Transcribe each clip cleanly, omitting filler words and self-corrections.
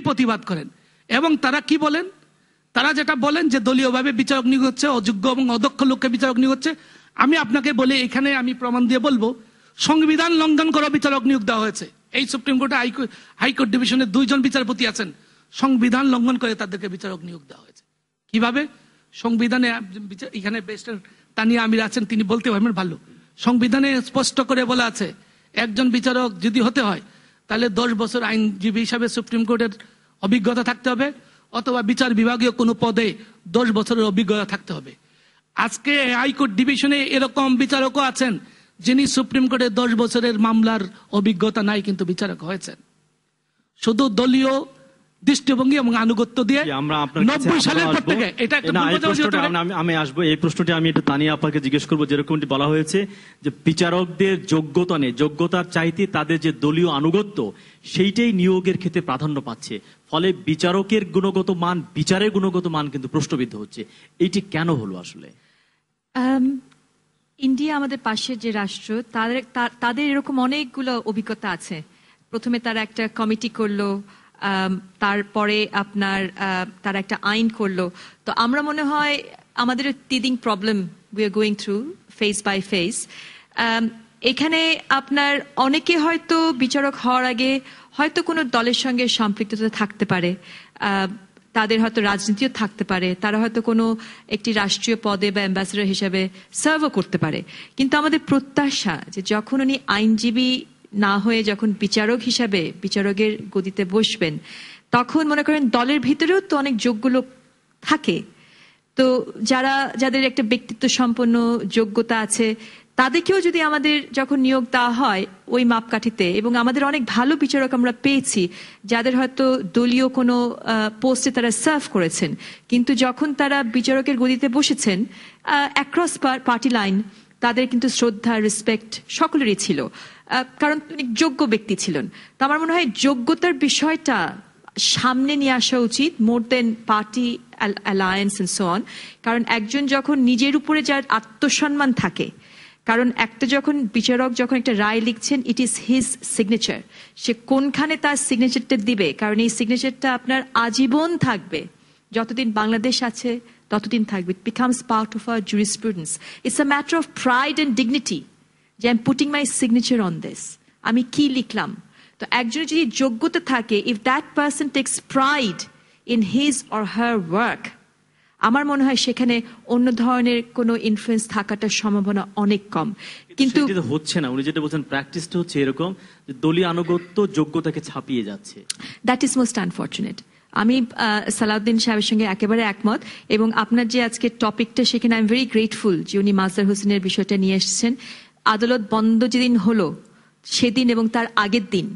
প্রতিবাদ করেন। এবং তারা কি বলেন, তারা যেটা বলেন যে দলীয়ভাবে বিচারক নিয়োগ হচ্ছে, অযোগ্য এবং অদক্ষ লোককে বিচারক নিয়োগ হচ্ছে। আমি আপনাকে বলি, এখানে আমি প্রমাণ দিয়ে বলবো, সংবিধান লঙ্ঘন করা বিচারক নিয়োগ দেওয়া হয়েছে। এই সুপ্রিম কোর্টে হাইকোর্ট ডিভিশনের 2 জন বিচারপতি আছেন, সংবিধান লঙ্ঘন করে তাদেরকে বিচারক নিয়োগ দেওয়া হয়েছে। কিভাবে? সংবিধানে, এখানে ব্যারিস্টার তানিয়া আমির আছেন, তিনি বলতে পারবেন ভালো। সংবিধানে স্পষ্ট করে বলা আছে, একজন বিচারক যদি হতে হয় তাহলে 10 বছর আইনজীবী হিসাবে সুপ্রিম কোর্টের অভিজ্ঞতা থাকতে হবে, অথবা বিচার বিভাগীয় কোনো পদে 10 বছরের অভিজ্ঞতা থাকতে হবে। আজকে হাইকোর্ট ডিভিশনে এরকম বিচারকও আছেন যিনি সুপ্রিম কোর্টে 10 বছরের মামলার অভিজ্ঞতা নাই, কিন্তু বিচারক হয়েছেন। শুধু দলীয় দৃষ্টিভঙ্গি এবং আনুগত্য দিয়ে 90 সালের পর থেকে এটা আমি আসবো। এই প্রশ্নটি আমি একটু তানিয়া আপাকে জিজ্ঞেস করবো। যেরকমটি বলা হয়েছে যে বিচারকদের যোগ্যতা নেই, যোগ্যতার চাইতে তাদের যে দলীয় আনুগত্য সেইটাই নিয়োগের ক্ষেত্রে প্রাধান্য পাচ্ছে, ফলে বিচারকের গুণগত মান, বিচারের গুণগত মান কিন্তু প্রশ্নবিদ্ধ হচ্ছে। এইটি কেন হলো আসলে? ইন্ডিয়া আমাদের পাশের যে রাষ্ট্র, তাদের এরকম অনেকগুলো অভিজ্ঞতা আছে। প্রথমে তারা একটা কমিটি করলো, তারপরে আপনার তারা একটা আইন করলো। তো আমরা মনে হয় আমাদের teething problem we are going through face by face. এখানে আপনার অনেকে হয়তো বিচারক হওয়ার আগে হয়তো কোনো দলের সঙ্গে সম্পৃক্ততা থাকতে পারে, তাদের হয়তো রাজনীতিও থাকতে পারে, তারা হয়তো কোনো একটি রাষ্ট্রীয় পদে বা অ্যাম্বাসেডর হিসেবে সার্ভও করতে পারে। কিন্তু আমাদের প্রত্যাশা যে যখন উনি আইনজীবী না হয়ে যখন বিচারক হিসাবে বিচারকের গদিতে বসবেন, তখন মনে করেন দলের ভিতরেও তো অনেক যোগ্য লোক থাকে। তো যাদের একটা ব্যক্তিত্ব সম্পন্ন যোগ্যতা আছে, তাদেরকেও যদি আমাদের যখন নিয়োগ দেওয়া হয় ওই মাপকাঠিতে, এবং আমাদের অনেক ভালো বিচারক আমরা পেয়েছি যাদের হয়তো দলীয় কোনো পোস্টে তারা সার্ভ করেছেন, কিন্তু যখন তারা বিচারকের গদিতে বসেছেন অ্যাক্রস পার্টি লাইন, তাদের কিন্তু শ্রদ্ধা, রেসপেক্ট সকলেরই ছিল, কারণ অনেক যোগ্য ব্যক্তি ছিলেন। তো আমার মনে হয় যোগ্যতার বিষয়টা সামনে নিয়ে আসা উচিত, more then party alliance and so on. কারণ একজন যখন নিজের উপরে যার আত্মসম্মান থাকে, কারণ একটা যখন বিচারক যখন একটা রায় লিখছেন, ইট ইজ হিজ সিগনেচার, সে কোনখানে তার সিগনেচারটা দিবে, কারণ এই সিগনেচারটা আপনার আজীবন থাকবে, যতদিন বাংলাদেশ আছে ততদিন থাকবে। It becomes part of our jurisprudence. It's a matter of pride and dignity যে I am putting my signature on this, আমি কি লিখলাম। তো একজনের যদি যোগ্যতা থাকে, if that person takes pride in his or her work, আমার মনে হয় সেখানে অন্য ধরনের কোনো ইনফ্লুয়েন্স থাকাটার সম্ভাবনা অনেক কম। কিন্তু হচ্ছে না, উনি যেটা বলছেন প্র্যাকটিসটা হচ্ছে এরকম যে দলীয় আনুগত্য যোগ্যতাকে ছাপিয়ে যাচ্ছে। That is most unfortunate. আমি সালাউদ্দিন সাহেবের সঙ্গে একেবারে একমত, এবং আপনার যে আজকে টপিকটা, সেখানে আই এম ভেরি গ্রেটফুল যে উনি মাজহার হোসেনের বিষয়টা নিয়ে এসেছেন। আদালত বন্ধ যেদিন হলো সেদিন এবং তার আগের দিন,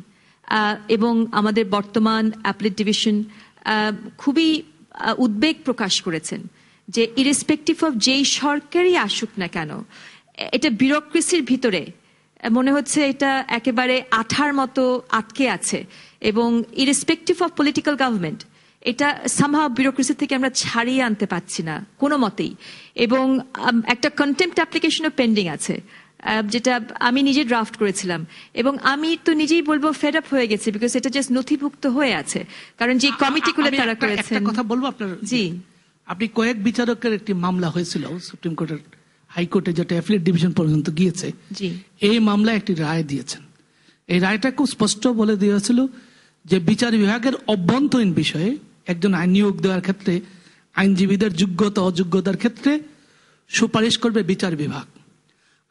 এবং আমাদের বর্তমান অ্যাপেলেট ডিভিশন খুবই উদ্বেগ প্রকাশ করেছেন যে ইরেসপেক্টিভ অফ যেই সরকারই আসুক না কেন, এটা বিউরোক্রেসির ভিতরে মনে হচ্ছে এটা একেবারে আঠার মতো আটকে আছে, এবং ইরেসপেক্টিভ অফ পলিটিক্যাল গভর্নমেন্ট এটা সামহাও বিউরোক্রেসি থেকে আমরা ছাড়িয়ে আনতে পারছি না কোনো মতেই। এবং একটা কন্টেম্পট অ্যাপ্লিকেশনও পেন্ডিং আছে, যেটা আমি নিজে ড্রাফট করেছিলাম, এবং আমি তো নিজেই বলবো ফেড আপ হয়ে গেছে, বিকজ এটা জাস্ট নথিভুক্ত হয়ে আছে, কারণ যে কমিটিগুলো তারা করেছেন। কথা বলবো আপনার, জি, আপনি কয়েক বিচারকের একটি মামলা হয়েছিল সুপ্রিম কোর্টের, হাইকোর্টে, যেটা অ্যাপিলেট ডিভিশন পর্যন্ত গিয়েছে। এই মামলায় একটি রায় দিয়েছেন। এই রায়টা খুব স্পষ্ট বলে দিয়েছিল যে বিচার বিভাগের অভ্যন্তরীণ বিষয়ে একজন আইন নিয়োগ দেওয়ার ক্ষেত্রে আইনজীবীদের যোগ্যতা অযোগ্যতার ক্ষেত্রে সুপারিশ করবে বিচার বিভাগ,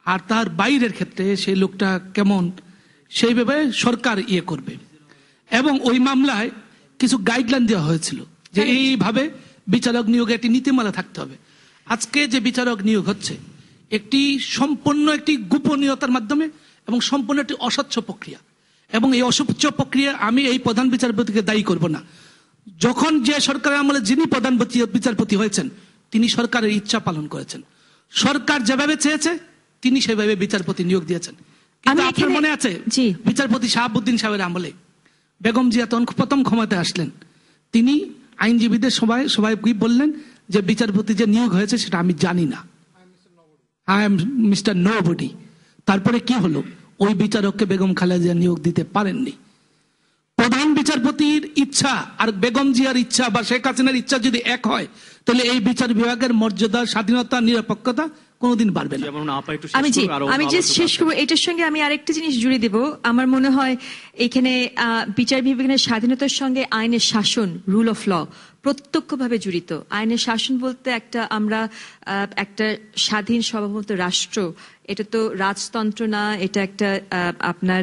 আর তার বাইরের ক্ষেত্রে সেই লোকটা কেমন সেইভাবে সরকার করবে। এবং ওই মামলায় কিছু গাইডলাইন দেওয়া হয়েছিল যে এইভাবে বিচারক নিয়োগে একটি নীতিমালা থাকতে হবে। আজকে যে বিচারক নিয়োগ হচ্ছে একটি সম্পূর্ণ একটি গোপনীয়তার মাধ্যমে এবং সম্পূর্ণ একটি অস্বচ্ছ প্রক্রিয়া, এবং এই অস্বচ্ছ প্রক্রিয়া আমি এই প্রধান বিচারপতিকে দায়ী করব না। যখন যে সরকারের আমলে যিনি প্রধান বিচারপতি হয়েছেন তিনি সরকারের ইচ্ছা পালন করেছেন, সরকার যেভাবে চেয়েছে তিনি সেভাবে বিচারপতি নিয়োগ দিয়েছেন। কিন্তু আপনার মনে আছে বিচারপতি শাহাবুদ্দিন সাহেবের আমলে বেগম জিয়া তখন প্রথম ক্ষমতায় আসলেন, তিনি আইনজীবীদের সবাই কি বললেন যে বিচারপতি যে নিয়োগ হয়েছে সেটা আমি জানি না, আই এম মিস্টার নোবডি। তারপরে কি হলো, ওই বিচারককে বেগম খালেদা জিয়া নিয়োগ দিতে পারেননি। প্রধান বিচারপতির ইচ্ছা আর বেগম জিয়ার ইচ্ছা বা শেখ হাসিনার ইচ্ছা যদি এক হয়, তাহলে এই বিচার বিভাগের মর্যাদা, স্বাধীনতা, নিরপেক্ষতা কোনোদিন বাড়বে না। যেমন আপা একটু আমি জাস্ট শেষ করবো, এটার সঙ্গে আমি আরেকটা জিনিস জুড়ে দেব। আমার মনে হয় এখানে বিচার বিভাগের স্বাধীনতার সঙ্গে আইনের শাসন, রুল অফ ল প্রত্যক্ষভাবে জড়িত। আইনের শাসন বলতে আমরা একটা স্বাধীন সার্বভৌম রাষ্ট্র, এটা তো রাজতন্ত্র না, এটা একটা আপনার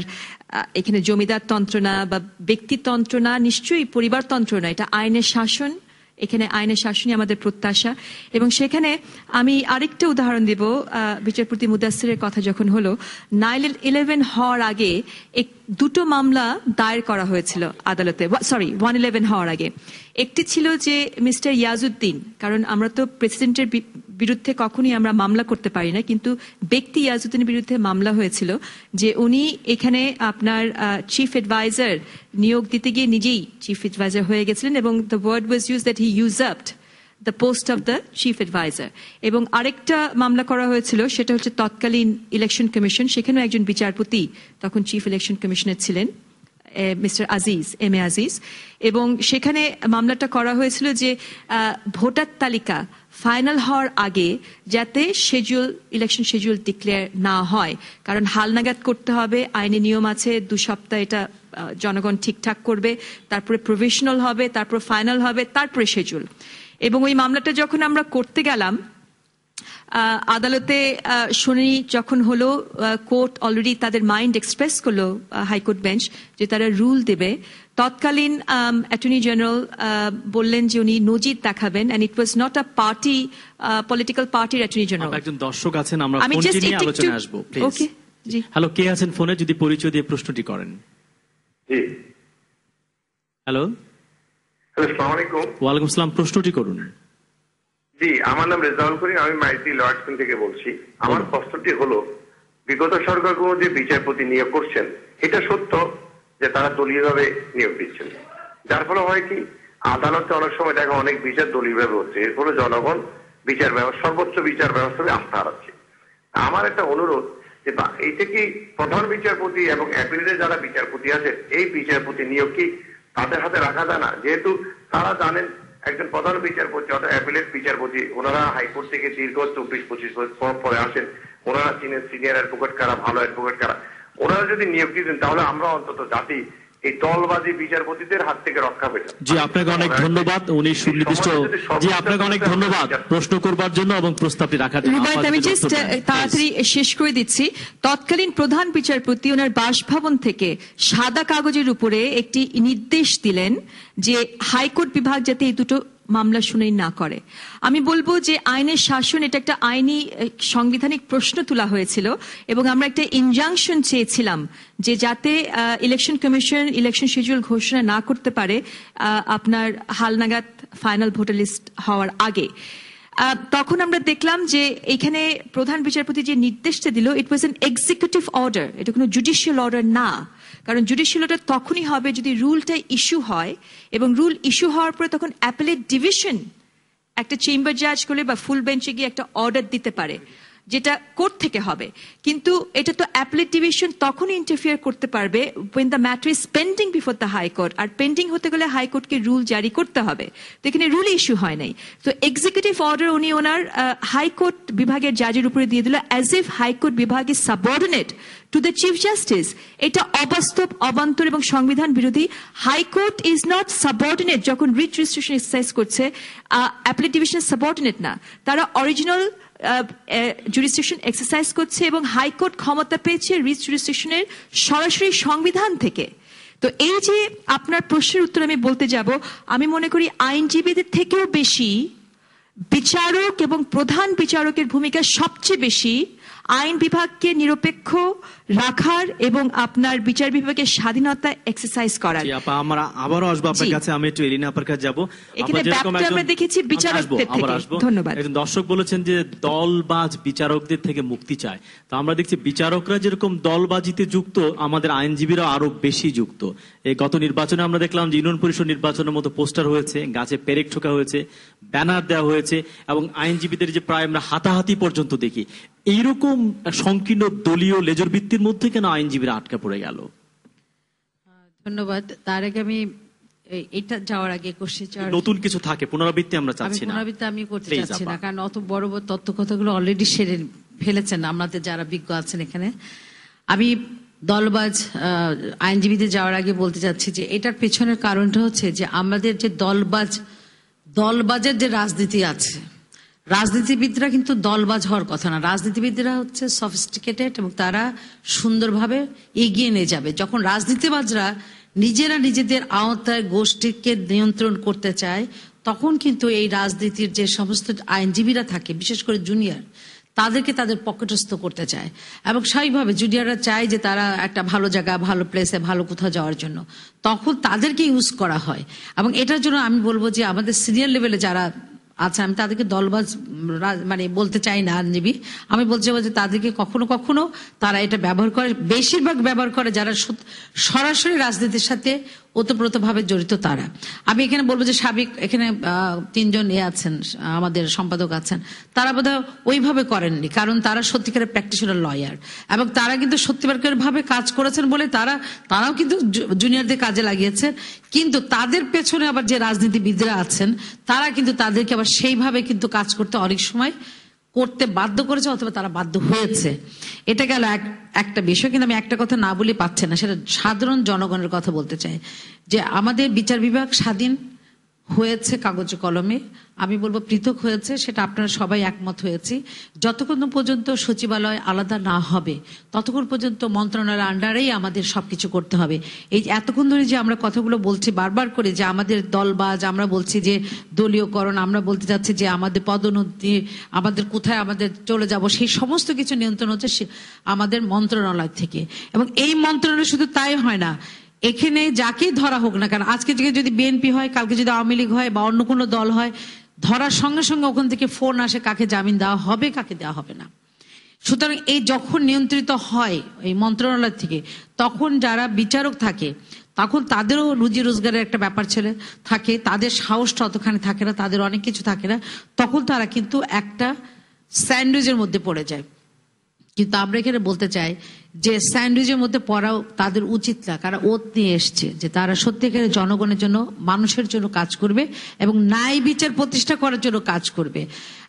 এখানে জমিদার তন্ত্র না বা ব্যক্তিতন্ত্র না, নিশ্চয়ই পরিবারতন্ত্র না, এটা আইনের শাসন। এখানে আইনের শাসনই আমাদের প্রত্যাশা। এবং সেখানে আমি আরেকটা উদাহরণ দেব, বিচারপতি মুদাসসিরের কথা যখন হলো, 9/11 হওয়ার আগে দুটো মামলা দায়ের করা হয়েছিল আদালতে, 1/11 হওয়ার আগে। একটি ছিল যে মিস্টার ইয়াজউদ্দিন, কারণ আমরা তো প্রেসিডেন্টের বিরুদ্ধে কখনই আমরা মামলা করতে পারি না, কিন্তু ব্যক্তি ইয়াজউদ্দিনের বিরুদ্ধে মামলা হয়েছিল যে উনি এখানে আপনার চিফ অ্যাডভাইজার নিয়োগ দিতে গিয়ে নিজেই চিফ অ্যাডভাইজার হয়ে গেছিলেন, এবং the word was used that he usurped the post of the chief adviser. এবং আরেকটা মামলা করা হয়েছিল, সেটা হচ্ছে তৎকালীন ইলেকশন কমিশন, সেখানেও একজন বিচারপতি তখন চিফ ইলেকশন কমিশনার ছিলেন, mister Aziz, M A Aziz. এবং সেখানে মামলাটা করা হয়েছিল যে ভোটার তালিকা ফাইনাল হওয়ার আগে যাতে ইলেকশন শিডিউল ডিক্লেয়ার না হয়, কারণ হালনাগাদ করতে হবে, আইনি নিয়ম আছে, 2 সপ্তাহ এটা জনগণ ঠিকঠাক করবে, তারপরে প্রভিশনাল হবে, তারপর ফাইনাল হবে, তারপরে শিডিউল। এবং ওই মামলাটা যখন আমরা করতে গেলাম আদালতে, শুনানি যখন হলো, কোর্ট অলরেডি তাদের মাইন্ড এক্সপ্রেস করলো, হাইকোর্ট বেঞ্চ, যে তারা রুল দেবে। তৎকালীন অ্যাটর্নি জেনারেল বললেন যে উনি নজির দেখাবেন, and it was not a party, political পার্টির অ্যাটর্নি জেনারেল। একজন দর্শক আছেন, আমরা ফোন নিয়ে আলোচনায় আসবো, প্লিজ। Okay, G. হ্যালো, কে আছেন ফোনে? যদি পরিচয় দিয়ে প্রশ্নটি করেন। জি, হ্যালো। আসসালামু আলাইকুম। ওয়ালাইকুম আসসালাম, প্রশ্নটি করুন। জি, আমার নাম রেজাউল করিম, আমি মাইতি লয়ার্সন থেকে বলছি। আমার প্রশ্নটি হলো, বিগত সরকারগুলো যে বিচারপতি নিয়োগ করছেন, এটা সত্য যে তারা দলীয়ভাবে নিয়োগ দিচ্ছেন, যার ফলে হয় কি আদালতে অনেক সময় দেখা অনেক বিচার দলীয়ভাবে হচ্ছে, এর ফলে জনগণ বিচার ব্যবস্থা, সর্বোচ্চ বিচার ব্যবস্থায় আস্থা হারাচ্ছে। আমার একটা অনুরোধ যে এইটা কি প্রধান বিচারপতি এবং অ্যাপিলেটের যারা বিচারপতি আছে, এই বিচারপতি নিয়োগ কি তাদের হাতে রাখা যায় না? যেহেতু তারা জানেন একজন প্রধান বিচারপতি অর্থাৎ অ্যাপিলেট বিচারপতি, ওনারা হাইকোর্ট থেকে দীর্ঘ 24-25 বছর পরে আসেন, ওনারা চিনেন সিনিয়র অ্যাডভোকেট কারা, ভালো অ্যাডভোকেট কারা। ওনারা যদি নিয়োগ দিতেন তাহলে আমরা অন্তত জাতি এই দলবাদী বিচারপতিদের হাত থেকে রক্ষা পেতাম। জি, আপনাকে অনেক ধন্যবাদ। উনি সুনির্দিষ্ট, জি আপনাকে অনেক ধন্যবাদ প্রশ্ন করবার জন্য এবং প্রস্তাবটি রাখার জন্য। আমি জাস্ট তাড়াতাড়ি শেষ করে দিচ্ছি। তৎকালীন প্রধান বিচারপতি ওনার বাসভবন থেকে সাদা কাগজের উপরে একটি নির্দেশ দিলেন যে হাইকোর্ট বিভাগ যাতে এই দুটো মামলা শুনানি না করে। আমি বলবো যে আইনের শাসন, এটা একটা আইনি সাংবিধানিক প্রশ্ন তোলা হয়েছিল, এবং আমরা একটা ইনজাংশন চেয়েছিলাম যে যাতে ইলেকশন কমিশন ইলেকশন শিডিউল ঘোষণা না করতে পারে আপনার হালনাগাদ ফাইনাল ভোটার লিস্ট হওয়ার আগে। তখন আমরা দেখলাম যে এখানে প্রধান বিচারপতি যে নির্দেশটা দিল, ইট ওয়াজ এন এক্সিকিউটিভ অর্ডার, এটা কোনো জুডিশিয়াল অর্ডার না। কারণ জুডিশিয়াল অর্ডার তখনই হবে যদি রুলটা ইস্যু হয়, এবং রুল ইস্যু হওয়ার পরে তখন অ্যাপেলেট ডিভিশন একটা চেম্বার জাজ করলে বা ফুল বেঞ্চে গিয়ে একটা অর্ডার দিতে পারে, যেটা কোর্ট থেকে হবে। কিন্তু এটা তো অ্যাপেলেট ডিভিশন তখনই ইন্টারফিয়ার করতে পারবে when the matter is pending before the high court, আর পেন্ডিং হতে গেলে হাইকোর্টকে রুল জারি করতে হবে। তো এখানে রুল ইস্যু হয় নাই, তো এক্সিকিউটিভ অর্ডার উনি ওনার হাইকোর্ট বিভাগের জাজের উপরে দিয়ে দিল, অ্যাজ ইফ হাইকোর্ট বিভাগ is subordinate to the chief justice. এটা অবাস্তব, অবান্তর এবং সংবিধান বিরোধী। হাইকোর্ট ইজ নট সাবঅর্ডিনেট যখন রিট রেজিস্ট্রেশন এক্সারসাইজ করছে, অ্যাপেলেট ডিভিশন সাবঅর্ডিনেট না, তারা অরিজিনাল জুরিসডিকশন এক্সারসাইজ করছে, এবং হাইকোর্ট ক্ষমতা পেয়েছে রিট জুরিসডিকশনের সরাসরি সংবিধান থেকে। তো এই যে আপনার প্রশ্নের উত্তর আমি বলতে যাব, আমি মনে করি আইনজীবীদের থেকেও বেশি বিচারক এবং প্রধান বিচারকের ভূমিকা সবচেয়ে বেশি আইন বিভাগকে নিরপেক্ষ রাখার এবং আপনার বিচার বিভাগের স্বাধীনতা এক্সারসাইজ করার। আমরা আবারও আসবো আপনার কাছে, আমি একটু এলিনা আপার কাছে যাবো। আমরা দেখেছি বিচারকদের থেকে। ধন্যবাদ। একজন দর্শক বলেছেন যে দলবাজ বিচারকদের থেকে মুক্তি চায়, তো আমরা দেখছি বিচারকরা যেরকম দলবাজিতে যুক্ত, আমাদের আইনজীবীরা আরো বেশি যুক্ত। এই গত নির্বাচনে আমরা দেখলাম যে ইউনিয়ন পরিষদ নির্বাচনের মতো পোস্টার হয়েছে, গাছে পেরেক ঠোকা হয়েছে, ব্যানার দেওয়া হয়েছে, এবং আইনজীবীদের যে প্রায় আমরা হাতাহাতি পর্যন্ত দেখি। এইরকম সংকীর্ণ দলীয় লেজর ভিত্তির মধ্যে কেন আইনজীবীরা আটকা পড়ে গেল? ধন্যবাদ। তার আগে আমি এটা যাওয়ার আগে কোশ্চেন নতুন কিছু থাকে, পুনরাবৃত্তি আমরা চাচ্ছি না। পুনরাবৃত্তি আমি করতে Please, চাচ্ছি না, আপা। কারণ অত বড় বড় তথ্য কথাগুলো অলরেডি সেরে ফেলেছেন আমাদের যারা বিজ্ঞ আছেন এখানে। আমি দলবাজ আইনজীবীদের যাওয়ার আগে বলতে চাচ্ছি যে এটার পেছনের কারণটা হচ্ছে যে আমাদের যে দলবাজের যে রাজনীতি আছে, রাজনীতিবিদরা কিন্তু দলবাজ হওয়ার কথা না। রাজনীতিবিদরা হচ্ছে সফিস্টিকেটেড এবং তারা সুন্দরভাবে এগিয়ে নিয়ে যাবে। যখন রাজনীতিবাজরা নিজেরা নিজেদের আওতায় গোষ্ঠীকে নিয়ন্ত্রণ করতে চায়, তখন কিন্তু এই রাজনীতির যে সমস্ত আইনজীবীরা থাকে, বিশেষ করে জুনিয়র, তাদেরকে তাদের পকেটস্থ করতে চায়। এবং স্বাভাবিকভাবে জুনিয়ররা চায় যে তারা একটা ভালো জায়গা, ভালো প্লেসে, ভালো কোথাও যাওয়ার জন্য, তখন তাদেরকে ইউজ করা হয়। এবং এটার জন্য আমি বলবো যে আমাদের সিনিয়র লেভেলে যারা আচ্ছা, আমি তাদেরকে দলবাজ মানে বলতে চাই না আইনজীবী, আমি বলতে চাই যে তাদেরকে কখনো কখনো তারা এটা ব্যবহার করে, বেশিরভাগ ব্যবহার করে যারা সরাসরি রাজনীতির সাথে ওতপ্রোতভাবে জড়িত তারা। আমি এখানে বলবো যে সাবেক এখানে 3 জন আছেন, আমাদের সম্পাদক আছেন, তারা বোধহয় ওইভাবে করেননি, কারণ তারা সত্যিকারের প্র্যাকটিশনার লয়ার এবং তারা কিন্তু সত্যিকারের ভাবে কাজ করেছেন বলে তারাও কিন্তু জুনিয়রদের কাজে লাগিয়েছেন। কিন্তু তাদের পেছনে আবার যে রাজনীতিবিদরা আছেন, তারা কিন্তু তাদেরকে আবার সেইভাবে কিন্তু কাজ করতে অনেক সময় করতে বাধ্য করেছে, অথবা তারা বাধ্য হয়েছে। এটা গেল একটা বিষয়। কিন্তু আমি একটা কথা না বলে পাচ্ছে না, সেটা সাধারণ জনগণের কথা বলতে চাই যে আমাদের বিচার বিভাগ স্বাধীন হয়েছে কাগজে কলমে, আমি বলবো পৃথক হয়েছে, সেটা আপনারা সবাই একমত হয়েছি। যতক্ষণ পর্যন্ত সচিবালয় আলাদা না হবে ততক্ষণ পর্যন্ত মন্ত্রণালয়ের আন্ডারেই আমাদের সবকিছু করতে হবে। এই এতক্ষণ ধরে যে আমরা কথাগুলো বলছি বারবার করে যে আমাদের দলবাজ, আমরা বলছি যে দলীয়করণ, আমরা বলতে চাচ্ছি যে আমাদের পদোন্নতি, আমাদের কোথায় আমাদের চলে যাব, সেই সমস্ত কিছু নিয়ন্ত্রণ হচ্ছে আমাদের মন্ত্রণালয় থেকে। এবং এই মন্ত্রণালয় শুধু তাই হয় না, এখানে যাকেই ধরা হোক না কেন, আজকে যদি বিএনপি হয়, কালকে যদি আওয়ামী লীগ হয় বা অন্য কোনো দল হয়, ধরার সঙ্গে সঙ্গে ওখান থেকে ফোন আসে কাকে জামিন দেওয়া হবে, কাকে দেওয়া হবে না। সুতরাং এই যখন নিয়ন্ত্রিত হয় এই মন্ত্রণালয় থেকে, তখন যারা বিচারক থাকে তখন তাদেরও রুজি রোজগারের একটা ব্যাপার থাকে, তাদের সাহসটা অতখানি থাকে না, তাদের অনেক কিছু থাকে না, তখন তারা কিন্তু একটা স্যান্ডউইচের মধ্যে পড়ে যায়। কিন্তু আমরা এখানে বলতে চাই যে স্যান্ডউইচের মধ্যে পড়াও তাদের উচিত না, কারণ ওত নিয়ে এসছে যে তারা সত্যিকারের জনগণের জন্য, মানুষের জন্য কাজ করবে এবং ন্যায় বিচার প্রতিষ্ঠা করার জন্য কাজ করবে।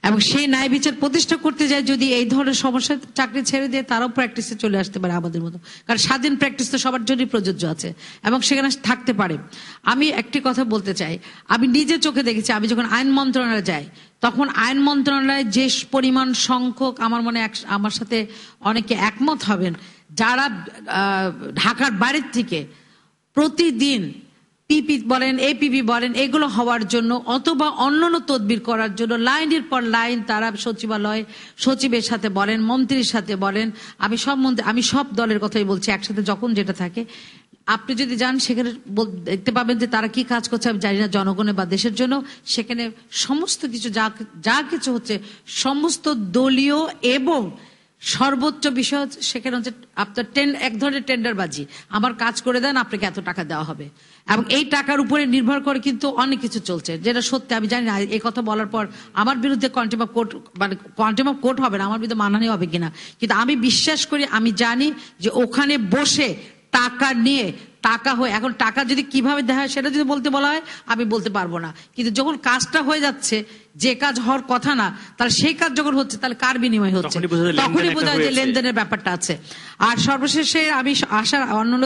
এবং সেই ন্যায় বিচার প্রতিষ্ঠা করতে যায় যদি এই ধরনের সমস্যা, চাকরি ছেড়ে দিয়ে তারাও প্র্যাকটিসে চলে আসতে পারে আমাদের মতো, কারণ স্বাধীন প্র্যাকটিস তো সবার জন্যই প্রযোজ্য আছে এবং সেখানে থাকতে পারে। আমি একটি কথা বলতে চাই, আমি নিজে চোখে দেখেছি, আমি যখন আইন মন্ত্রণালয়ে যাই তখন আইন মন্ত্রণালয়ে যে পরিমাণ সংখ্যক, আমার মনে আমার সাথে অনেকে একমত হবেন, যারা ঢাকার বাইরের থেকে প্রতিদিন পিপি বলেন, এপিপি বলেন, এগুলো হওয়ার জন্য অথবা অন্যান্য তদবির করার জন্য লাইনের পর লাইন তারা সচিবালয়, সচিবের সাথে বলেন, মন্ত্রীর সাথে বলেন, আমি সব দলের কথাই বলছি, একসাথে যখন যেটা থাকে আপনি যদি যান সেখানে দেখতে পাবেন যে তারা কি কাজ করছে আমি জানি না, জনগণের বা দেশের জন্য। সেখানে সমস্ত কিছু যা কিছু হচ্ছে সমস্ত দলীয় এবং সর্বোচ্চ বিষয় হচ্ছে সেখানে হচ্ছে আপনার এক ধরনের টেন্ডারবাজি, আমার কাজ করে দেন, আপনাকে এত টাকা দেওয়া হবে, এবং এই টাকার উপরে নির্ভর করে কিন্তু অনেক কিছু চলছে, যেটা সত্যি আমি জানি না এই কথা বলার পর আমার বিরুদ্ধে কন্টেম্প অফ কোর্ট, মানে কন্টেম্প অফ কোর্ট হবে না, আমার বিরুদ্ধে মানহানি হবে কিনা, কিন্তু আমি বিশ্বাস করি, আমি জানি যে ওখানে বসে টাকা নিয়ে টাকা হয়ে, এখন টাকা যদি কিভাবে দেওয়া হয় সেটা যদি বলতে বলা হয় আমি বলতে পারবো না, কিন্তু যখন কাজটা হয়ে যাচ্ছে, যে কাজ হওয়ার কথা না, তাহলে সেই কাজ যখন হচ্ছে তাহলে কার বিনিময় হচ্ছে, তখনই বোঝা যায় যে লেনদেনের ব্যাপারটা আছে। আর সর্বশেষে আমি আসার অন্যান্য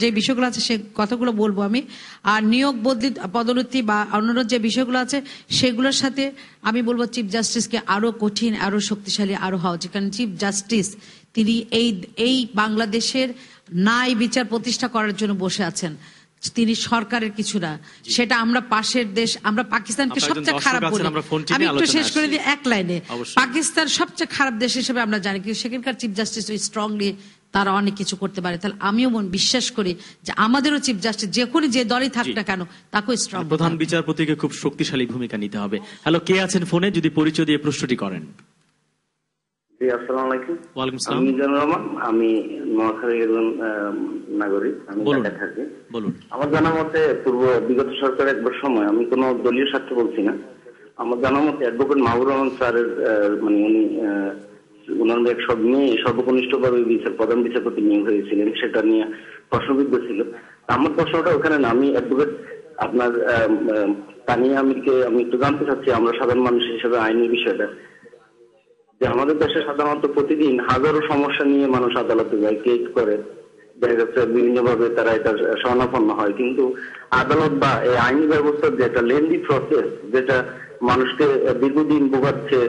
যে বিষয়গুলো আছে সে কথাগুলো বলবো আমি। আর নিয়োগ বদলি, পদোন্নতি বা অন্যান্য যে বিষয়গুলো আছে সেগুলোর সাথে আমি বলবো চিফ জাস্টিসকে আরো কঠিন, আরো শক্তিশালী আরো হওয়া উচিত, কারণ চিফ জাস্টিস তিনি এই বাংলাদেশের ন্যায় বিচার প্রতিষ্ঠা করার জন্য বসে আছেন, তিনি সরকারের কিছু না। সেটা আমরা পাশের দেশ, আমরা পাকিস্তানকে সবচেয়ে খারাপ বলি, আমি একটু শেষ করে দিই এক লাইনে, পাকিস্তান সবচেয়ে খারাপ দেশ হিসেবে আমরা জানি, কিন্তু সেখানকার চিফ জাস্টিস স্ট্রংলি তারা অনেক কিছু করতে পারে। তাহলে আমিও বিশ্বাস করি যে আমাদেরও চিফ জাস্টিস যে দলই থাক না কেন তাকেও স্ট্রং, প্রধান বিচারপতিকে খুব শক্তিশালী ভূমিকা নিতে হবে। হ্যালো, কে আছেন ফোনে, যদি পরিচয় দিয়ে প্রশ্নটি করেন। জি, আসসালামু আলাইকুম। ওয়ালাইকুম আসসালাম। আমি মিজানুর রহমান, আমি নোয়াখালীর একজন নাগরিক, আমি ঢাকায় থাকি। বলুন। আমার জানা মতে বিগত সরকারের একবার সময়, আমি কোনো দলীয় স্বার্থে বলছি না, আমার জানা মতে অ্যাডভোকেট মাহবুবুর রহমান স্যারের মানে উনি ওনার সব নিয়ে সর্বকনিষ্ঠভাবে প্রধান বিচারপতি নিয়োগ হয়েছিলেন, সেটা নিয়ে প্রশ্নবিদ্ধ ছিল। আমার প্রশ্নটা ওখানে না, আমি অ্যাডভোকেট আপনার তানিয়া আমিরকে আমি একটু জানতে চাচ্ছি, আমরা সাধারণ মানুষ হিসেবে আইনের বিষয়টা, যে আমাদের দেশে সাধারণত প্রতিদিন হাজারো সমস্যা নিয়ে মানুষ আদালতে যায়, কেস করে, দেখা যাচ্ছে বিভিন্ন ভাবে তারা এটা শরণাপন্ন হয়, কিন্তু আদালত বা এই আইনি ব্যবস্থার যে একটা লেন্দি প্রসেস, যেটা মানুষকে দীর্ঘদিন ভোগাচ্ছে,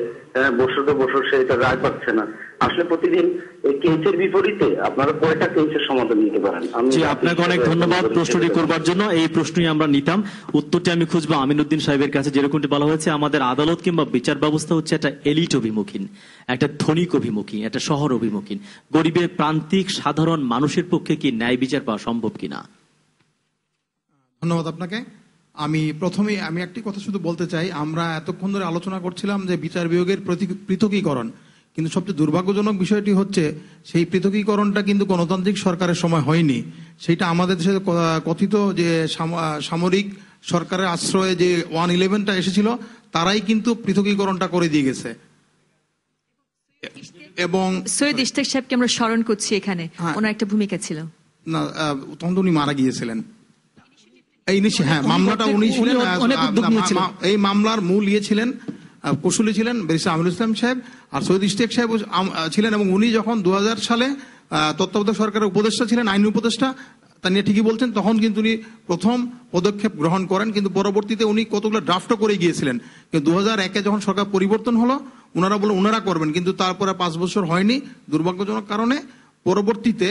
বছর বছর সে এটা রায় পাচ্ছে না। আসলে প্রতিদিন এই কেসের বিপরীতে আপনারা কয়টা কেসের সমাধান নিতে পারেন? জি, আপনাকে অনেক ধন্যবাদ প্রশ্নটি করবার জন্য। এই প্রশ্নই আমরা নিতাম, উত্তরটি আমি খুঁজবো আমিনুদ্দিন সাহেবের কাছে। যেরকমটি বলা হয়েছে, আমাদের আদালত কিংবা বিচার ব্যবস্থা হচ্ছে একটা এলিট অভিমুখীন, একটা ধনিক অভিমুখী, একটা শহর অভিমুখীন। গরিবের প্রান্তিক সাধারণ মানুষের পক্ষে কি ন্যায় বিচার পাওয়া সম্ভব কিনা? ধন্যবাদ আপনাকে। প্রথমেই আমি একটি কথা শুধু বলতে চাই, আমরা এতক্ষণ ধরে আলোচনা করছিলাম যে বিচার বিভাগের পৃথকীকরণ, কিন্তু সবচেয়ে দুর্ভাগ্যজনক বিষয়টি হচ্ছে সেই পৃথকীকরণটা কিন্তু গণতান্ত্রিক সরকারের সময় হয়নি। সেটা আমাদের দেশে কথিত যে সামরিক সরকারের আশ্রয়ে যে 111টা এসেছিল, তারাই কিন্তু পৃথকীকরণটা করে দিয়ে গেছে। এবং সৈয়দ ইশতিয়াক সাহেবকে আমরা স্মরণ করছি এখানে, ওনার একটা ভূমিকা ছিল। না, তখন তো উনি মারা গিয়েছিলেন। হ্যাঁ, মামলাটা উনি ছিলেন, এই মামলার মূল ছিলেন, কৌশলী ছিলেন ব্যারিস্টার আমিনুল ইসলাম সাহেব, আর সৈয়দ ইশতিয়াক সাহেব ছিলেন। এবং উনি যখন 2000 সালে তত্ত্বাবধায়ক সরকারের উপদেষ্টা ছিলেন, আইন উপদেষ্টা, তা নিয়ে ঠিকই বলছেন, তখন কিন্তু উনি প্রথম পদক্ষেপ গ্রহণ করেন, কিন্তু পরবর্তীতে উনি কতগুলো ড্রাফটও করে গিয়েছিলেন। কিন্তু 2001-এ যখন সরকার পরিবর্তন হলো, ওনারা করবেন, কিন্তু তারপরে 5 বছর হয়নি দুর্ভাগ্যজনক কারণে। পরবর্তীতে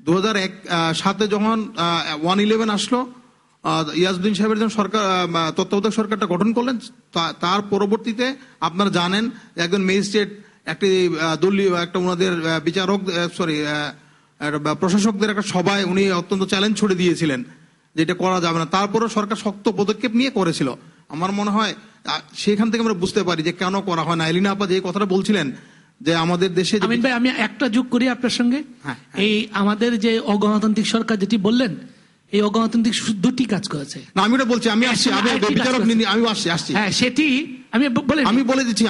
2007-এ যখন 111 আসলো, ইয়াজউদ্দিন সাহেবের যখন সরকার তত্ত্বাবধায়ক সরকারটা গঠন করলেন, তার পরবর্তীতে আপনারা জানেন একজন ম্যাজিস্ট্রেট, একটি দলীয় একটা ওনাদের বিচারক প্রশাসকদের একটা সভায় উনি অত্যন্ত চ্যালেঞ্জ ছুড়ে দিয়েছিলেন যে এটা করা যাবে না। তারপরে সরকার শক্ত পদক্ষেপ নিয়ে করেছিল। আমার মনে হয় সেখান থেকে আমরা বুঝতে পারি যে কেন করা হয় না। এলিনা আপা যে কথাটা বলছিলেন যে আমাদের দেশে, আমিন ভাই, আমি একটা যোগ করি আপনার সঙ্গে। এই আমাদের যে অগণতান্ত্রিক সরকার যেটি বললেন, এই অগণতান্ত্রিক দুটি কাজ করেছে। না, আমি ওটা বলছি, আমি আসছি, আসছি। হ্যাঁ, সেটি আমি বলে দিচ্ছি,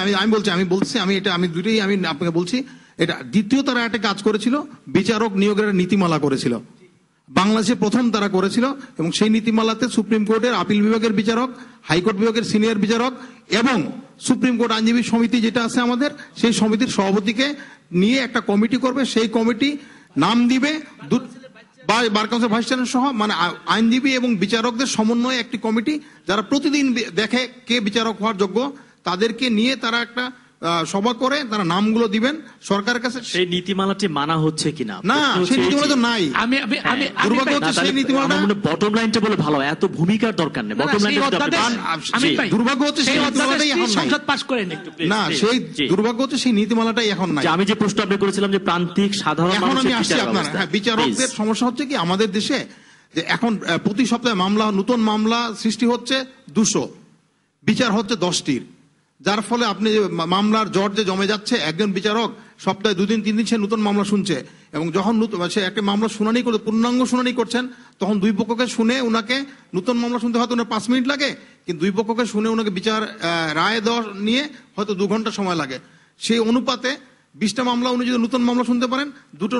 আমি দুটোই আমি আপনাকে বলছি। এটা দ্বিতীয় তারা একটা কাজ করেছিল, বিচারক নিয়োগের নীতিমালা করেছিল, বাংলাদেশে প্রথম তারা করেছিল। এবং সেই নীতিমালাতে সুপ্রিম কোর্টের আপিল বিভাগের বিচারক, হাইকোর্ট বিভাগের সিনিয়র বিচারক এবং সুপ্রিম কোর্ট আইনজীবী সমিতি যেটা আছে আমাদের, সেই সমিতির সভাপতিকে নিয়ে একটা কমিটি করবে। সেই কমিটি নাম দিবে বার কাউন্সিল ভাইস চেয়ারম্যান সহ, মানে আইনজীবী এবং বিচারকদের সমন্বয়ে একটি কমিটি, যারা প্রতিদিন দেখে কে বিচারক হওয়ার যোগ্য, তাদেরকে নিয়ে তারা একটা সভা করে তারা নামগুলো দিবেন সরকারের কাছে। সেই নীতিমালাটি মানা হচ্ছে কিনা? না, সেই নীতিমালা তো নাই। দুর্ভাগ্য হচ্ছে সেই নীতিমালাটা, বটম লাইনটা বলে ভালো, এত ভূমিকার দরকার নেই। বটম লাইনটা দুর্ভাগ্য হচ্ছে সেই নীতিমালাটাই এখন নাই। সংসদ পাস করেন একটু না, সেই দুর্ভাগ্য হচ্ছে সেই নীতিমালাটাই এখন নাই। আমি যে প্রশ্ন আপনি করেছিলাম যে প্রান্তিক সাধারণ এখন আমি আসছি আপনার বিচারকদের সমস্যা হচ্ছে কি আমাদের দেশে, যে এখন প্রতি সপ্তাহে নতুন মামলা সৃষ্টি হচ্ছে 200, বিচার হচ্ছে 10টির, যার ফলে আপনি মামলার জট যে জমে যাচ্ছে, একজন বিচারক সপ্তাহে 2 দিন 3 দিন সে নতুন মামলা শুনছে, এবং যখন সে একটা মামলা শুনানি করে পূর্ণাঙ্গ শুনানি করছেন, তখন দুই পক্ষকে শুনে ওনাকে নতুন মামলা শুনতে হয়তো 5 মিনিট লাগে, কিন্তু দুই পক্ষকে শুনে ওনাকে বিচার রায় দেওয়া নিয়ে হয়তো 2 ঘন্টা সময় লাগে। সেই অনুপাতে 20টা মামলা উনি যদি নতুন মামলা শুনতে পারেন, 2টো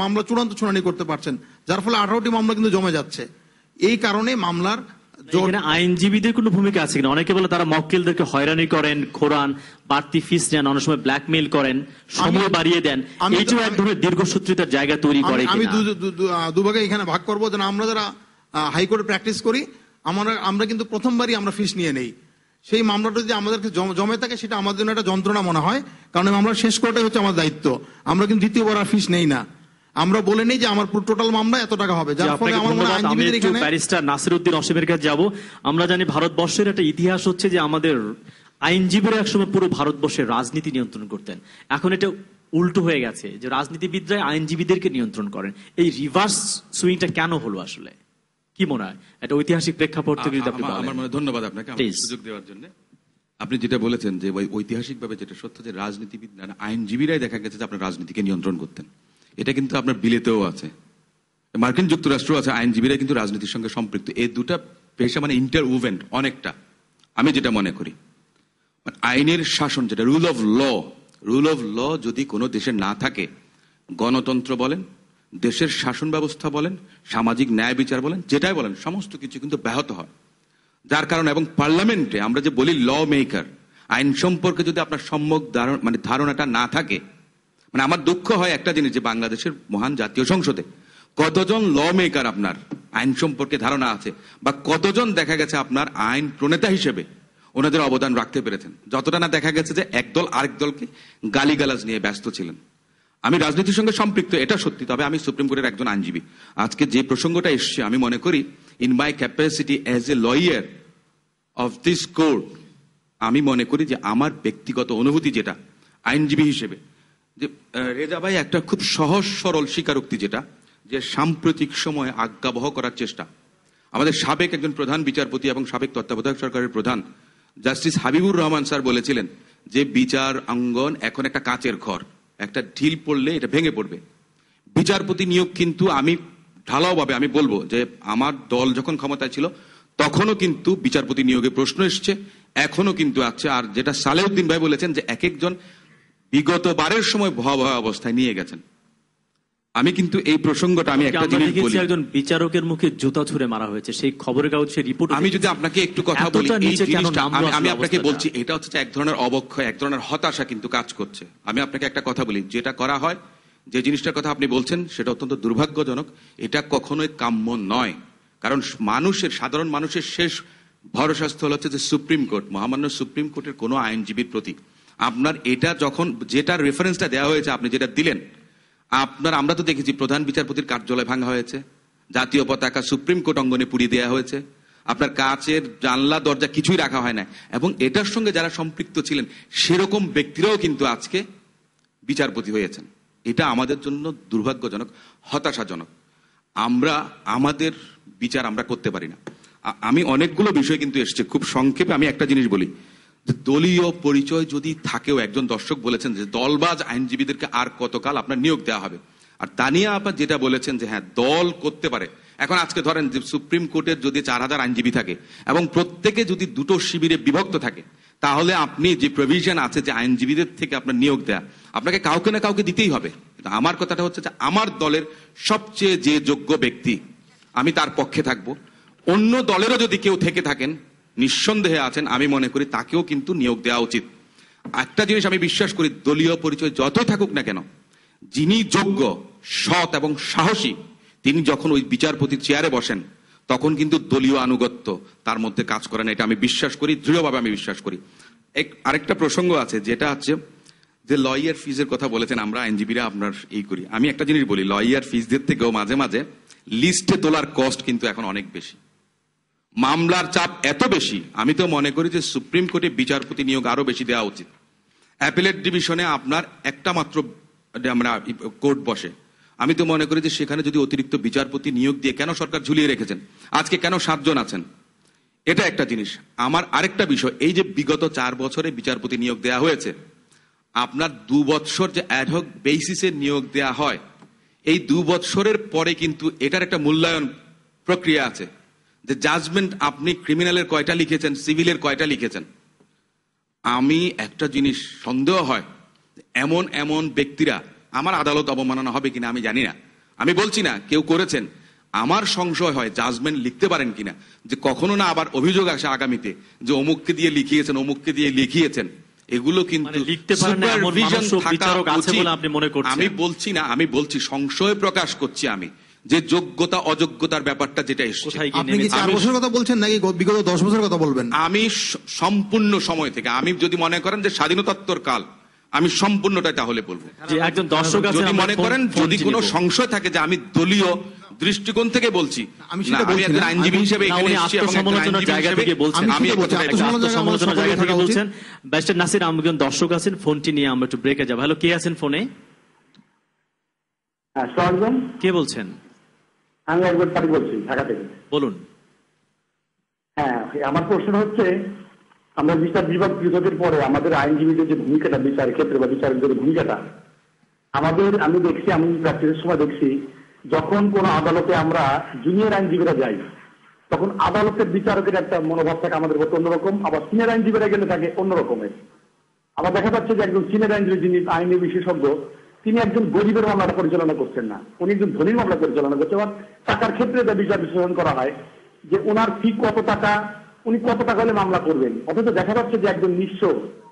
মামলা চূড়ান্ত শুনানি করতে পারছেন, যার ফলে 18টি মামলা কিন্তু জমে যাচ্ছে। এই কারণে মামলার আইনজীবীদের কোনো ভূমিকা আছে কিনা? অনেকে বলে তারা মক্কেলদেরকে হয়রানি করেন, খোরান, বাড়তি ফিস নেন, অনেক সময় ব্ল্যাকমেইল করেন, সময় বাড়িয়ে দেন, এইটাও এক ধরনের দীর্ঘসূত্রিতার জায়গা তৈরি করে। আমি দুভাগে এখানে ভাগ করবো, যেন আমরা যারা হাইকোর্টে প্র্যাকটিস করি, আমরা কিন্তু প্রথমবারই আমরা ফিস নিয়ে নেই। সেই মামলাটা যদি আমাদেরকে জমে থাকে, সেটা আমাদের জন্য একটা যন্ত্রণা মনে হয়, কারণ মামলা শেষ করাটাই হচ্ছে আমার দায়িত্ব। আমরা কিন্তু দ্বিতীয়বার আর ফিস নেই না, আমরা বলে নেই যে আমার টোটাল মামলা এত টাকা হবে, যার ফলে আমার মনে হয় আইনজীবীদের এখানে। ব্যারিস্টার নাসিরউদ্দিন অসীমের কাছে যাব। আমরা জানি ভারতবর্ষের একটা ইতিহাস হচ্ছে যে আমাদের আইনজীবীরা একসময় পুরো ভারতবর্ষের রাজনীতি নিয়ন্ত্রণ করতেন। এখন এটা উল্টো হয়ে গেছে, যে রাজনীতিবিদরা আইনজীবীদেরকে নিয়ন্ত্রণ করেন। এই রিভার্স সুইংটা কেন হলো আসলে, কি মনে হয়? এটা ঐতিহাসিক প্রেক্ষাপট থেকে যদি আপনি বলেন। আমার মনে ধন্যবাদ আপনাকে সুযোগ দেওয়ার জন্য। আপনি যেটা বলেছেন যে ঐতিহাসিকভাবে যেটা সত্য, যে রাজনীতিবিদ আইনজীবীরাই দেখা গেছে যে আপনার রাজনীতিকে নিয়ন্ত্রণ করতেন। এটা কিন্তু আপনার বিলেতেও আছে, মার্কিন যুক্তরাষ্ট্র আছে, আইনজীবীরা কিন্তু রাজনীতির সঙ্গে সম্পৃক্ত। এই দুটা পেশা মানে ইন্টারউভেন্ট অনেকটা। আমি যেটা মনে করি, আইনের শাসন, যেটা রুল অফ ল যদি কোনো দেশে না থাকে, গণতন্ত্র বলেন, দেশের শাসন ব্যবস্থা বলেন, সামাজিক ন্যায় বিচার বলেন, যেটাই বলেন, সমস্ত কিছু কিন্তু ব্যাহত হয়। যার কারণে এবং পার্লামেন্টে আমরা যে বলি ল মেকার, আইন সম্পর্কে যদি আপনার সম্যক ধারণাটা না থাকে, মানে আমার দুঃখ হয় একটা জিনিস যে বাংলাদেশের মহান জাতীয় সংসদে কতজন ল মেকার আপনার আইন সম্পর্কে ধারণা আছে, বা কতজন দেখা গেছে আপনার আইন প্রণেতা হিসেবে ওনাদের অবদান রাখতে পেরেছেন। যতটা না দেখা গেছে যে একদল আরেক দলকে গালিগালাজ নিয়ে ব্যস্ত ছিলেন। আমি রাজনীতির সঙ্গে সম্পৃক্ত, এটা সত্যি, তবে আমি সুপ্রিম কোর্টের একজন আইনজীবী। আজকে যে প্রসঙ্গটা এসছে, আমি মনে করি in my capacity as a lawyer of this court, আমি মনে করি যে আমার ব্যক্তিগত অনুভূতি যেটা আইনজীবী হিসেবে, যে রেজা ভাই একটা খুব সহজ সরল স্বীকারোক্তি, যেটা যে সাম্প্রতিক সময়ে আজ্ঞাবহ করার চেষ্টা। আমাদের সাবেক একজন প্রধান বিচারপতি এবং সাবেক তত্ত্বাবধায়ক সরকারের প্রধান জাস্টিস হাবিবুর রহমান স্যার বলেছিলেন যে বিচার অঙ্গন এখন একটা কাচের ঘর, একটা ঢিল পড়লে এটা ভেঙে পড়বে। বিচারপতি নিয়োগ কিন্তু আমি ঢালাওভাবে আমি বলবো যে আমার দল যখন ক্ষমতায় ছিল তখনও কিন্তু বিচারপতি নিয়োগে প্রশ্ন এসছে, এখনো কিন্তু আছে। আর যেটা সালেউদ্দিন ভাই বলেছেন যে এক একজন বিগত বারের সময় ভয়াবহ অবস্থায় নিয়ে গেছেন। আমি কিন্তু এই প্রসঙ্গটা আমি একটা জিনিস বলি, একজন বিচারকের মুখে জুতা ছুঁড়ে মারা হয়েছে, সেই খবরের কাগজে রিপোর্ট। আমি যদি আপনাকে একটু কথা বলি, এই জিনিসটা আমি আপনাকে বলছি, এটা হচ্ছে এক ধরনের অবক্ষয়, এক ধরনের হতাশা কিন্তু কাজ করছে। আমি আপনাকে একটা কথা বলি, যেটা করা হয়, যে জিনিসটার কথা আপনি বলছেন, সেটা অত্যন্ত দুর্ভাগ্যজনক। এটা কখনোই কাম্য নয়, কারণ মানুষের, সাধারণ মানুষের শেষ ভরসাস্থল হচ্ছে যে সুপ্রিম কোর্ট, মহামান্য সুপ্রিম কোর্টের কোনো আইনজীবীর প্রতি আপনার এটা যখন যেটার রেফারেন্সটা দেওয়া হয়েছে, আপনি যেটা দিলেন, আপনার আমরা তো দেখেছি প্রধান বিচারপতির কার্যালয় ভাঙা হয়েছে, জাতীয় পতাকা সুপ্রিম কোর্ট অঙ্গনে পুড়িয়ে দেওয়া হয়েছে, আপনার কাচের জানলা দরজা কিছুই রাখা হয় না, এবং এটার সঙ্গে যারা সম্পৃক্ত ছিলেন সেরকম ব্যক্তিরাও কিন্তু আজকে বিচারপতি হয়েছেন। এটা আমাদের জন্য দুর্ভাগ্যজনক, হতাশাজনক। আমরা আমাদের বিচার আমরা করতে পারি না। আমি অনেকগুলো বিষয় কিন্তু এসছে, খুব সংক্ষেপে আমি একটা জিনিস বলি, যে দলীয় পরিচয় যদি থাকেও, একজন দর্শক বলেছেন যে দলবাজ আইনজীবীদেরকে আর কতকাল আপনার নিয়োগ দেওয়া হবে। আর তানিয়া আপা যেটা বলেছেন যে হ্যাঁ দল করতে পারে, এখন আজকে ধরেন যে সুপ্রিম কোর্টের যদি 4000 আইনজীবী থাকে এবং প্রত্যেকে যদি দুটো শিবিরে বিভক্ত থাকে, তাহলে আপনি যে প্রভিশন আছে যে আইনজীবীদের থেকে আপনার নিয়োগ দেয়া, আপনাকে কাউকে না কাউকে দিতেই হবে। আমার কথাটা হচ্ছে যে আমার দলের সবচেয়ে যে যোগ্য ব্যক্তি, আমি তার পক্ষে থাকবো। অন্য দলেরও যদি কেউ থেকে থাকেন, নিঃসন্দেহে আছেন, আমি মনে করি তাকেও কিন্তু নিয়োগ দেওয়া উচিত। একটা জিনিস আমি বিশ্বাস করি, দলীয় পরিচয় যতই থাকুক না কেন, যিনি যোগ্য, সৎ এবং সাহসী, তিনি যখন ওই বিচারপতির চেয়ারে বসেন তখন কিন্তু দলীয় আনুগত্য তার মধ্যে কাজ করে না, এটা আমি বিশ্বাস করি, দৃঢ়ভাবে আমি বিশ্বাস করি। আরেকটা প্রসঙ্গ আছে, যেটা হচ্ছে যে লয়ার ফিজের কথা বলেছেন, আমরা আইনজীবীরা আপনার এই করি। আমি একটা জিনিস বলি, লয়ার ফিজদের থেকেও মাঝে মাঝে লিস্টে তোলার কস্ট কিন্তু এখন অনেক বেশি, মামলার চাপ এত বেশি। আমি তো মনে করি যে সুপ্রিম কোর্টে বিচারপতি নিয়োগ আরো বেশি দেওয়া উচিত। অ্যাপিলেট ডিভিশনে আপনার একটা মাত্র আমরা কোর্ট বসে, আমি তো মনে করি যে সেখানে যদি অতিরিক্ত বিচারপতি নিয়োগ দিয়ে কেন সরকার ঝুলিয়ে রেখেছেন, আজকে কেন 7 জন আছেন, এটা একটা জিনিস। আমার আরেকটা বিষয়, এই যে বিগত 4 বছরে বিচারপতি নিয়োগ দেওয়া হয়েছে, আপনার 2 বছর যে অ্যাডহক বেসিসে নিয়োগ দেওয়া হয়, এই 2 বছরের পরে কিন্তু এটার একটা মূল্যায়ন প্রক্রিয়া আছে, যে জাজমেন্ট আপনি ক্রিমিনালের কয়টা লিখেছেন, সিভিলের কয়টা লিখেছেন। আমি একটা জিনিস সন্দেহ হয়, এমন এমন ব্যক্তিরা, আমার আদালত অবমাননা হবে কিনা আমি জানি না, আমি বলছি না কেউ করেছেন, আমার সংশয় হয় জাজমেন্ট লিখতে পারেন কিনা, যে কখনো না আবার অভিযোগ আসে আগামীতে যে অমুককে দিয়ে লিখিয়েছেন, অমুককে দিয়ে লিখিয়েছেন। এগুলো কিন্তু আমি বলছি না, আমি বলছি সংশয় প্রকাশ করছি আমি, যে যোগ্যতা অযোগ্যতার ব্যাপারটা যেটা এসেছে। আপনি কি 4 বছরের কথা বলছেন নাকি বিগত 10 বছরের কথা বলবেন? আমি সম্পূর্ণ সময় থেকে, আমি যদি মনে করেন যে স্বাধীনতাত্তর কাল, আমি সম্পূর্ণটাই তাহলে বলবো। যে একজন দর্শক যদি মনে করেন, যদি কোনো সংশয় থাকে যে আমি দলীয় দৃষ্টিকোণ থেকে বলছি, আমি একজন আইনজীবী হিসেবে এখানে এসেছি এবং আত্মসমালোচনার জায়গা থেকে বলছেন, আমি আত্মসমালোচনার জায়গা থেকে বলছেন। ব্যারিস্টার নাসির, একজন দর্শক আছেন, ফোনটি নিয়ে আমরা একটু ব্রেকে যাব। হ্যালো, কে আছেন ফোনে? কে বলছেন? আমি একবার পারি বলছি, ঢাকা থেকে। বলুন। হ্যাঁ, আমার প্রশ্ন হচ্ছে, আমরা বিচার বিভাগ বিভাগের পরে আমাদের আইনজীবীদের যে ভূমিকাটা বিচার ক্ষেত্রে বা বিচারকদের ভূমিকাটা আমি দেখছি, আমি প্র্যাকটিসের সময় দেখছি, যখন কোন আদালতে আমরা জুনিয়র আইনজীবীরা যাই, তখন আদালতের বিচারকের একটা মনোভাব থাকে আমাদের প্রতি অন্যরকম, আবার সিনিয়র আইনজীবীরা গেলে থাকে অন্যরকমের। আবার দেখা যাচ্ছে যে একজন সিনিয়র আইনজীবী যিনি আইনি বিশেষজ্ঞ, তিনি একজন গরিবের মামলাটা পরিচালনা করছেন না, উনি একজন ধনীর মামলা পরিচালনা করছেন। আবার টাকার ক্ষেত্রে বিচার বিশ্লেষণ করা হয় যে ওনার ফি কত টাকা, উনি কত টাকা হলে মামলা করবেন। অথচ দেখা যাচ্ছে যে একজন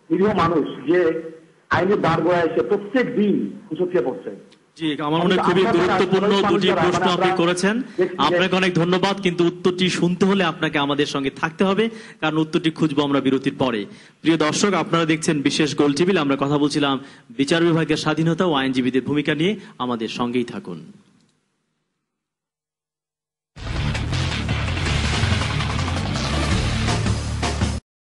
নিরীহ মানুষ যে আইনের দ্বার গোড়ায় এসে প্রত্যেক দিন হুঁচকিয়ে পড়ছে। জি, আমার মনে হয় খুবই গুরুত্বপূর্ণ দুটি প্রশ্ন আপনি করেছেন। আপনাকে অনেক ধন্যবাদ, কিন্তু উত্তরটি শুনতে হলে আপনাকে আমাদের সঙ্গে থাকতে হবে, কারণ উত্তরটি খুঁজবো আমরা বিরতির পরে। প্রিয় দর্শক, আপনারা দেখছেন বিশেষ গোল টেবিল। আমরা কথা বলছিলাম বিচার বিভাগের স্বাধীনতা ও আইনজীবীদের ভূমিকা নিয়ে। আমাদের সঙ্গেই থাকুন।